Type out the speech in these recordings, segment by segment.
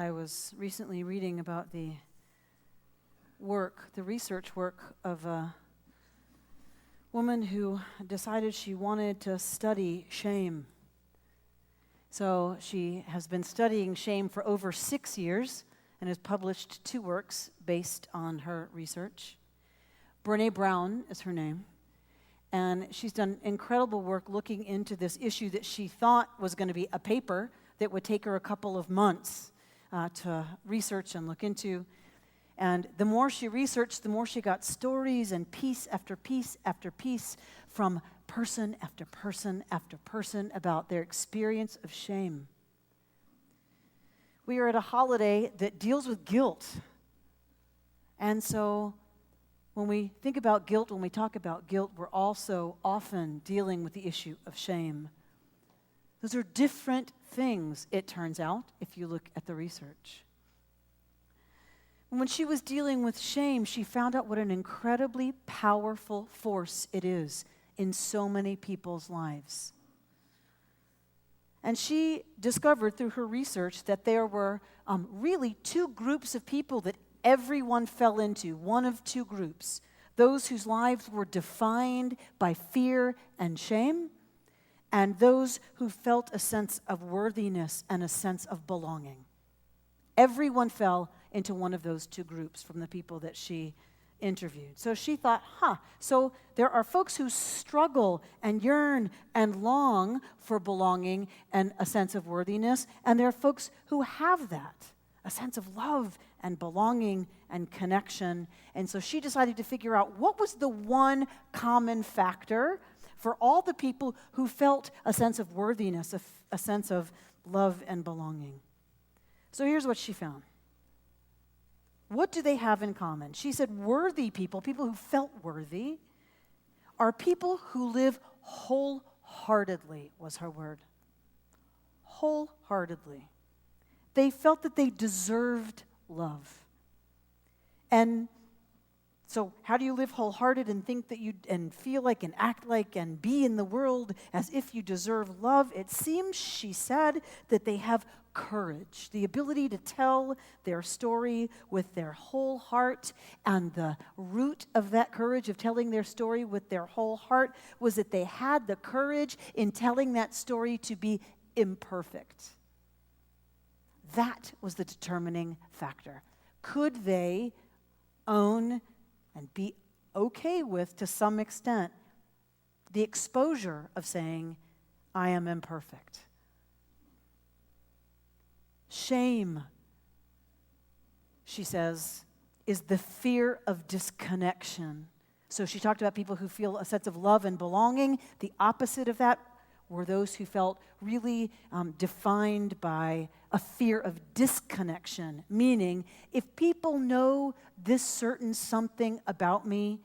I was recently reading about the research work of a woman who decided she wanted to study shame. So she has been studying shame for over 6 years and has published 2 works based on her research. Brené Brown is her name, and she's done incredible work looking into this issue that she thought was going to be a paper that would take her a couple of months to research and look into. And the more she researched, the more she got stories and piece after piece after piece from person after person after person about their experience of shame. We are at a holiday that deals with guilt. And so when we think about guilt, when we talk about guilt, we're also often dealing with the issue of shame. Those are different things, it turns out, if you look at the research. When she was dealing with shame, she found out what an incredibly powerful force it is in so many people's lives. And she discovered through her research that there were really 2 groups of people that everyone fell into, one of 2 groups. Those whose lives were defined by fear and shame, and those who felt a sense of worthiness and a sense of belonging. Everyone fell into one of those 2 groups from the people that she interviewed. So she thought, so there are folks who struggle and yearn and long for belonging and a sense of worthiness, and there are folks who have that, a sense of love and belonging and connection. And so she decided to figure out what was the one common factor for all the people who felt a sense of worthiness, a sense of love and belonging. So here's what she found. What do they have in common? She said worthy people who felt worthy, are people who live wholeheartedly, was her word. Wholeheartedly. They felt that they deserved love. And so how do you live wholehearted and think that you, and feel like and act like and be in the world as if you deserve love? It seems, she said, that they have courage, the ability to tell their story with their whole heart. And the root of that courage of telling their story with their whole heart was that they had the courage in telling that story to be imperfect. That was the determining factor. Could they own and be okay with, to some extent, the exposure of saying, I am imperfect? Shame, she says, is the fear of disconnection. So she talked about people who feel a sense of love and belonging. The opposite of that were those who felt really defined by a fear of disconnection, meaning if people know this certain something about me,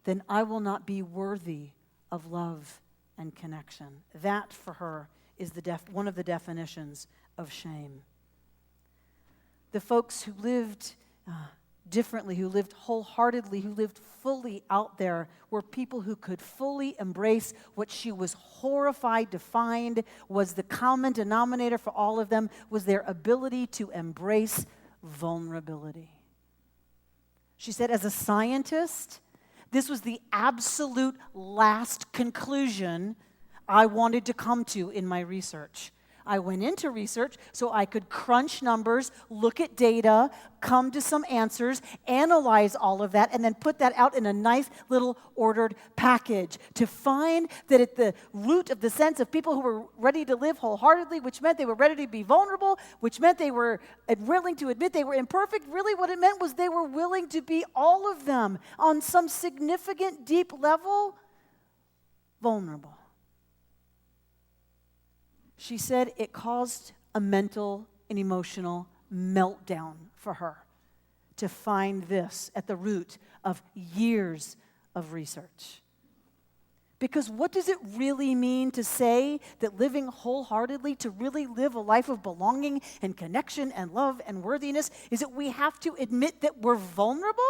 then I will not be worthy of love and connection. That, for her, is one of the definitions of shame. The folks who lived differently, who lived wholeheartedly, who lived fully out there, were people who could fully embrace what she was horrified to find was the common denominator for all of them, was their ability to embrace vulnerability. She said, as a scientist, this was the absolute last conclusion I wanted to come to in my research. I went into research so I could crunch numbers, look at data, come to some answers, analyze all of that, and then put that out in a nice little ordered package to find that at the root of the sense of people who were ready to live wholeheartedly, which meant they were ready to be vulnerable, which meant they were willing to admit they were imperfect, really what it meant was they were willing to be all of them on some significant, deep level, vulnerable. She said it caused a mental and emotional meltdown for her to find this at the root of years of research. Because what does it really mean to say that living wholeheartedly, to really live a life of belonging and connection and love and worthiness, is that we have to admit that we're vulnerable?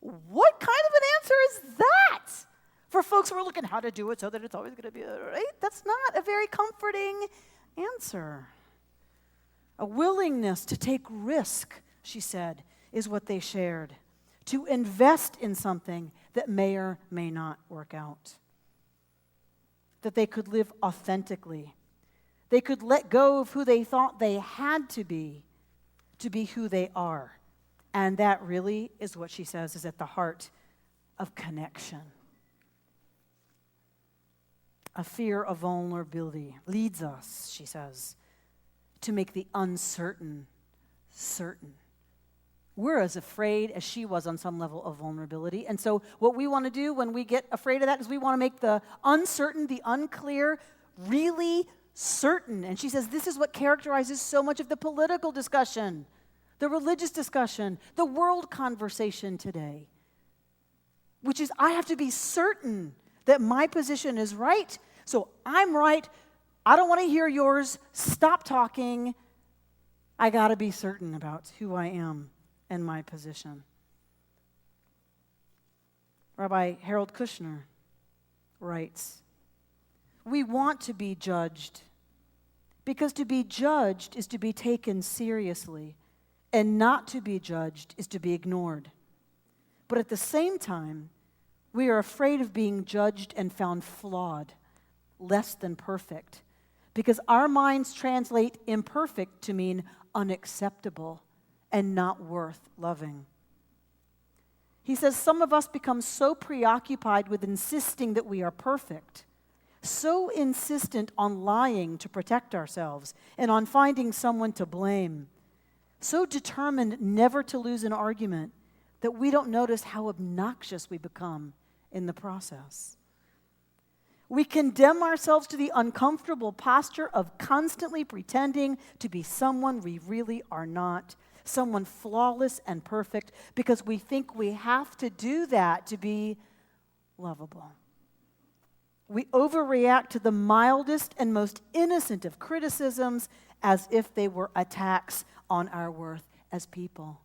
What kind of an answer is that? For folks who are looking how to do it so that it's always going to be right, that's not a very comforting answer. A willingness to take risk, she said, is what they shared. To invest in something that may or may not work out. That they could live authentically. They could let go of who they thought they had to be who they are. And that really is what she says is at the heart of connection. A fear of vulnerability leads us, she says, to make the uncertain certain. We're as afraid as she was on some level of vulnerability. And so what we want to do when we get afraid of that is we want to make the uncertain, the unclear, really certain. And she says this is what characterizes so much of the political discussion, the religious discussion, the world conversation today, which is I have to be certain that my position is right. So I'm right. I don't want to hear yours. Stop talking. I got to be certain about who I am and my position. Rabbi Harold Kushner writes, we want to be judged because to be judged is to be taken seriously, and not to be judged is to be ignored. But at the same time, we are afraid of being judged and found flawed, less than perfect, because our minds translate imperfect to mean unacceptable and not worth loving. He says some of us become so preoccupied with insisting that we are perfect, so insistent on lying to protect ourselves and on finding someone to blame, so determined never to lose an argument that we don't notice how obnoxious we become in the process. We condemn ourselves to the uncomfortable posture of constantly pretending to be someone we really are not, someone flawless and perfect, because we think we have to do that to be lovable. We overreact to the mildest and most innocent of criticisms as if they were attacks on our worth as people.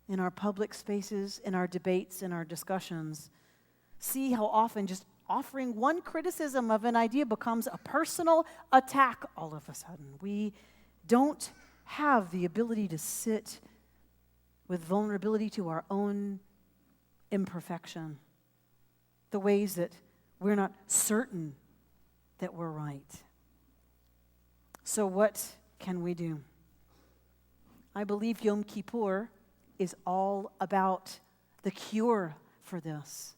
In our public spaces, in our debates, in our discussions, see how often just offering one criticism of an idea becomes a personal attack all of a sudden. We don't have the ability to sit with vulnerability to our own imperfection, the ways that we're not certain that we're right. So what can we do? I believe Yom Kippur is all about the cure for this.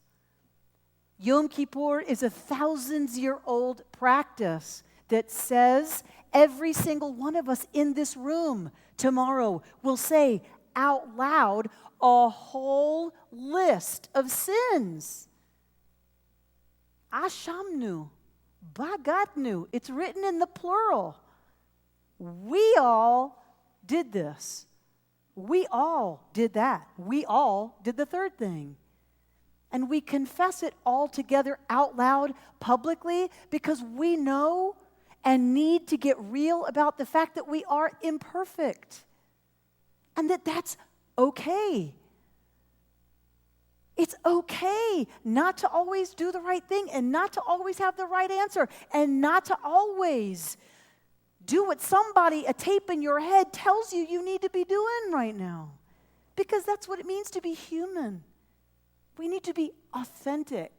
Yom Kippur is a 1,000-year-old practice that says every single one of us in this room tomorrow will say out loud a whole list of sins. Ashamnu, bagatnu. It's written in the plural. We all did this. We all did that. We all did the third thing. And we confess it all together out loud publicly because we know and need to get real about the fact that we are imperfect and that that's okay. It's okay not to always do the right thing and not to always have the right answer and not to always do what somebody, a tape in your head, tells you you need to be doing right now. Because that's what it means to be human. We need to be authentic.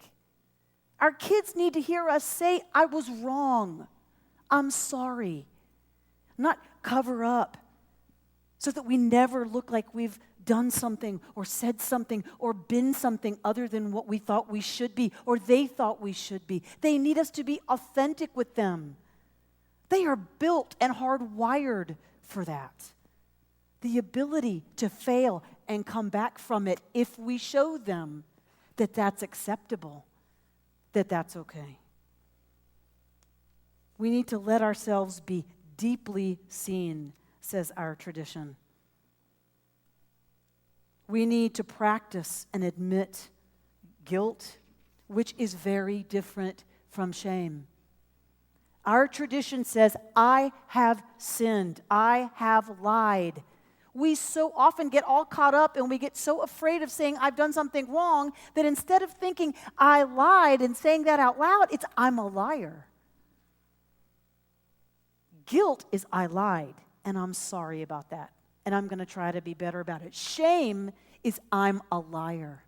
Our kids need to hear us say, I was wrong. I'm sorry. Not cover up so that we never look like we've done something or said something or been something other than what we thought we should be or they thought we should be. They need us to be authentic with them. They are built and hardwired for that. The ability to fail and come back from it if we show them that that's acceptable, that that's okay. We need to let ourselves be deeply seen, says our tradition. We need to practice and admit guilt, which is very different from shame. Our tradition says, I have sinned, I have lied. We so often get all caught up and we get so afraid of saying, I've done something wrong, that instead of thinking, I lied and saying that out loud, it's, I'm a liar. Guilt is I lied, and I'm sorry about that, and I'm going to try to be better about it. Shame is I'm a liar.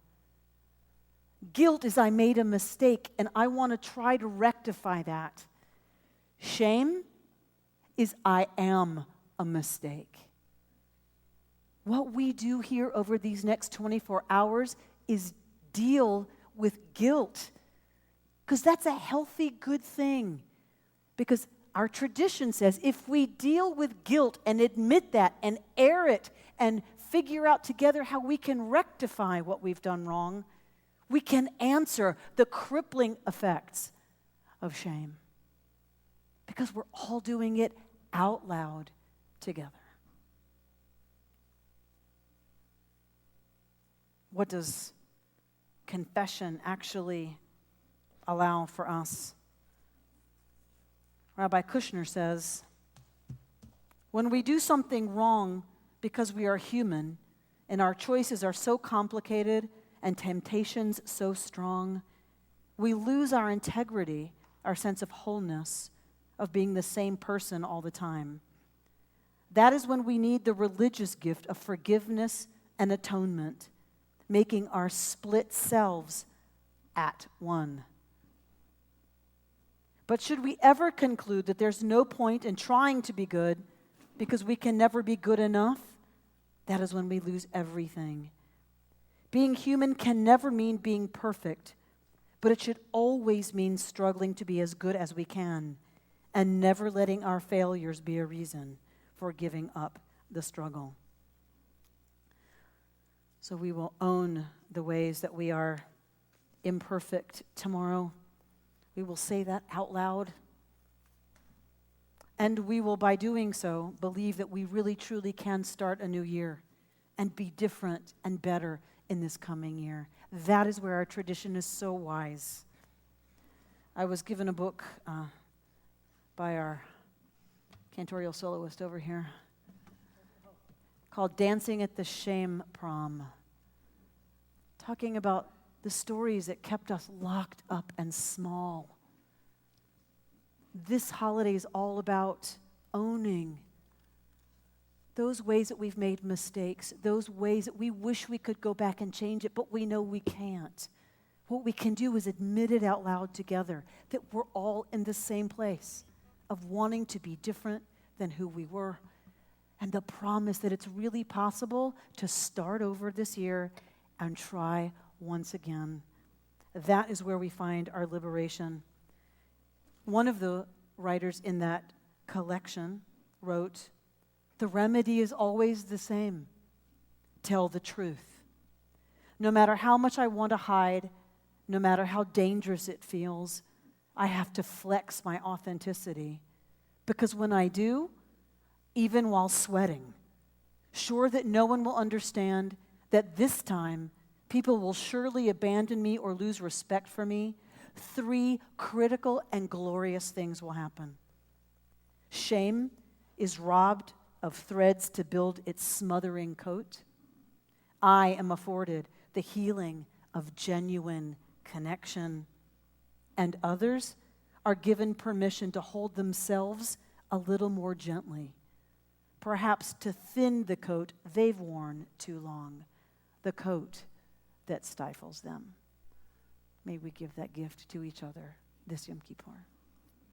Guilt is I made a mistake, and I want to try to rectify that. Shame is I am a mistake. What we do here over these next 24 hours is deal with guilt, because that's a healthy, good thing. Because our tradition says if we deal with guilt and admit that and air it and figure out together how we can rectify what we've done wrong, we can answer the crippling effects of shame. Because we're all doing it out loud together. What does confession actually allow for us? Rabbi Kushner says, when we do something wrong because we are human and our choices are so complicated and temptations so strong, we lose our integrity, our sense of wholeness, of being the same person all the time. That is when we need the religious gift of forgiveness and atonement, making our split selves at one. But should we ever conclude that there's no point in trying to be good because we can never be good enough, that is when we lose everything. Being human can never mean being perfect, but it should always mean struggling to be as good as we can and never letting our failures be a reason for giving up the struggle. So we will own the ways that we are imperfect tomorrow. We will say that out loud. And we will, by doing so, believe that we really, truly can start a new year and be different and better in this coming year. That is where our tradition is so wise. I was given a book by our cantorial soloist over here called Dancing at the Shame Prom, talking about the stories that kept us locked up and small. This holiday is all about owning those ways that we've made mistakes, those ways that we wish we could go back and change it, but we know we can't. What we can do is admit it out loud together, that we're all in the same place of wanting to be different than who we were, and the promise that it's really possible to start over this year and try once again. That is where we find our liberation. One of the writers in that collection wrote, "The remedy is always the same. Tell the truth. No matter how much I want to hide, no matter how dangerous it feels, I have to flex my authenticity. Because when I do, even while sweating, sure that no one will understand, that this time people will surely abandon me or lose respect for me, 3 critical and glorious things will happen. Shame is robbed of threads to build its smothering coat. I am afforded the healing of genuine connection. And others are given permission to hold themselves a little more gently, perhaps to thin the coat they've worn too long, the coat that stifles them." May we give that gift to each other this Yom Kippur.